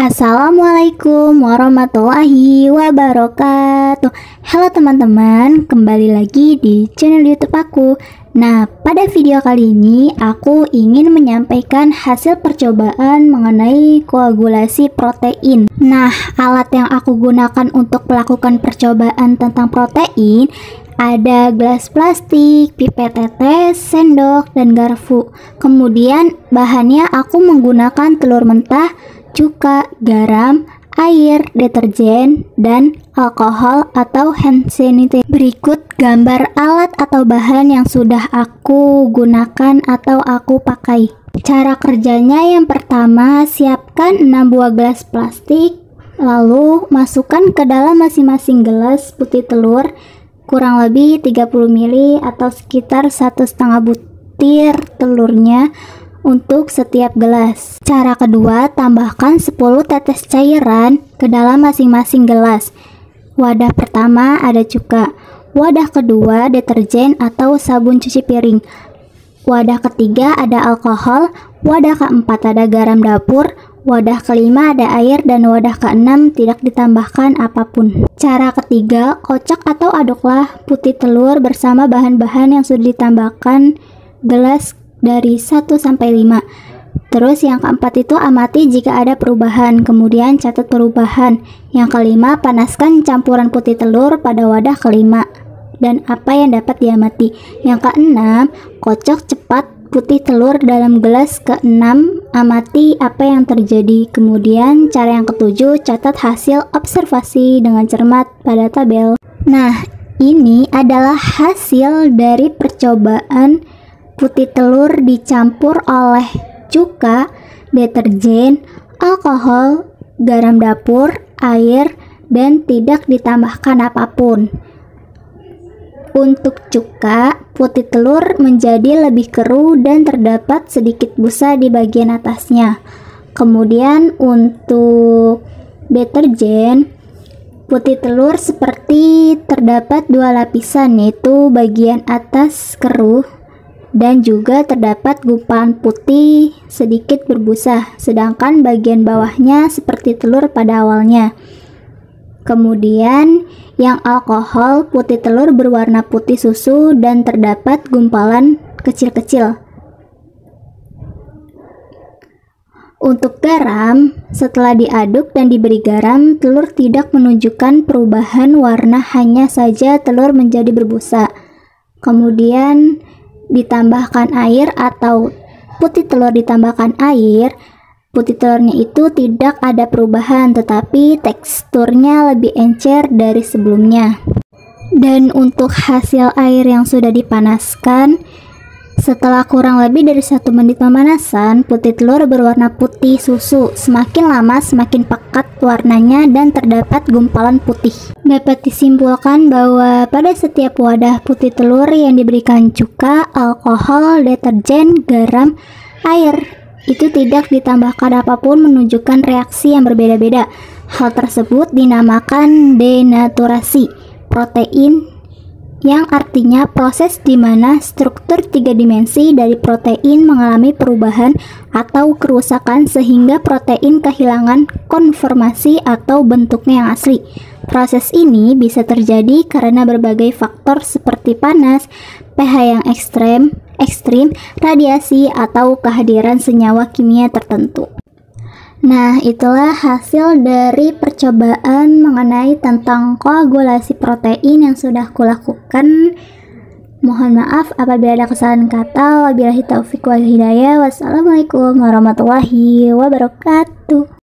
Assalamualaikum warahmatullahi wabarakatuh. Halo teman-teman, kembali lagi di channel YouTube aku. Nah, pada video kali ini aku ingin menyampaikan hasil percobaan mengenai koagulasi protein. Nah, alat yang aku gunakan untuk melakukan percobaan tentang protein ada gelas plastik, pipet tetes, sendok, dan garpu. Kemudian bahannya aku menggunakan telur mentah, cuka, garam, air, deterjen, dan alkohol atau hand sanitizer. Berikut gambar alat atau bahan yang sudah aku gunakan atau aku pakai. Cara kerjanya yang pertama, siapkan 6 buah gelas plastik, lalu masukkan ke dalam masing-masing gelas putih telur kurang lebih 30 ml atau sekitar 1,5 butir telurnya untuk setiap gelas. Cara kedua, tambahkan 10 tetes cairan ke dalam masing-masing gelas. Wadah pertama ada cuka, wadah kedua deterjen atau sabun cuci piring, wadah ketiga ada alkohol, wadah keempat ada garam dapur, wadah kelima ada air, dan wadah keenam tidak ditambahkan apapun. Cara ketiga, kocok atau aduklah putih telur bersama bahan-bahan yang sudah ditambahkan gelas dari 1 sampai 5. Terus yang keempat itu amati jika ada perubahan, kemudian catat perubahan. Yang kelima, panaskan campuran putih telur pada wadah kelima dan apa yang dapat diamati. Yang keenam, kocok cepat putih telur dalam gelas keenam, amati apa yang terjadi. Kemudian cara yang ketujuh, catat hasil observasi dengan cermat pada tabel. Nah, ini adalah hasil dari percobaan putih telur dicampur oleh cuka, deterjen, alkohol, garam dapur, air, dan tidak ditambahkan apapun. Untuk cuka, putih telur menjadi lebih keruh dan terdapat sedikit busa di bagian atasnya. Kemudian untuk deterjen, putih telur seperti terdapat 2 lapisan, yaitu bagian atas keruh dan juga terdapat gumpalan putih sedikit berbusa, sedangkan bagian bawahnya seperti telur pada awalnya. Kemudian yang alkohol, putih telur berwarna putih susu dan terdapat gumpalan kecil-kecil. Untuk garam, setelah diaduk dan diberi garam, telur tidak menunjukkan perubahan warna, hanya saja telur menjadi berbusa. Kemudian ditambahkan air atau putih telur ditambahkan air, putih telurnya itu tidak ada perubahan, tetapi teksturnya lebih encer dari sebelumnya. Dan untuk hasil air yang sudah dipanaskan, setelah kurang lebih dari 1 menit pemanasan, putih telur berwarna putih susu. Semakin lama semakin pekat warnanya dan terdapat gumpalan putih. Dapat disimpulkan bahwa pada setiap wadah putih telur yang diberikan cuka, alkohol, deterjen, garam, air, itu tidak ditambahkan apapun, menunjukkan reaksi yang berbeda-beda. Hal tersebut dinamakan denaturasi protein, yang artinya proses di mana struktur 3 dimensi dari protein mengalami perubahan atau kerusakan sehingga protein kehilangan konformasi atau bentuknya yang asli. Proses ini bisa terjadi karena berbagai faktor seperti panas, pH yang ekstrim, radiasi, atau kehadiran senyawa kimia tertentu. Nah, itulah hasil dari percobaan mengenai tentang koagulasi protein yang sudah kulakukan. Mohon maaf apabila ada kesalahan kata. Wabillahi taufiq wal hidayah. Wassalamualaikum warahmatullahi wabarakatuh.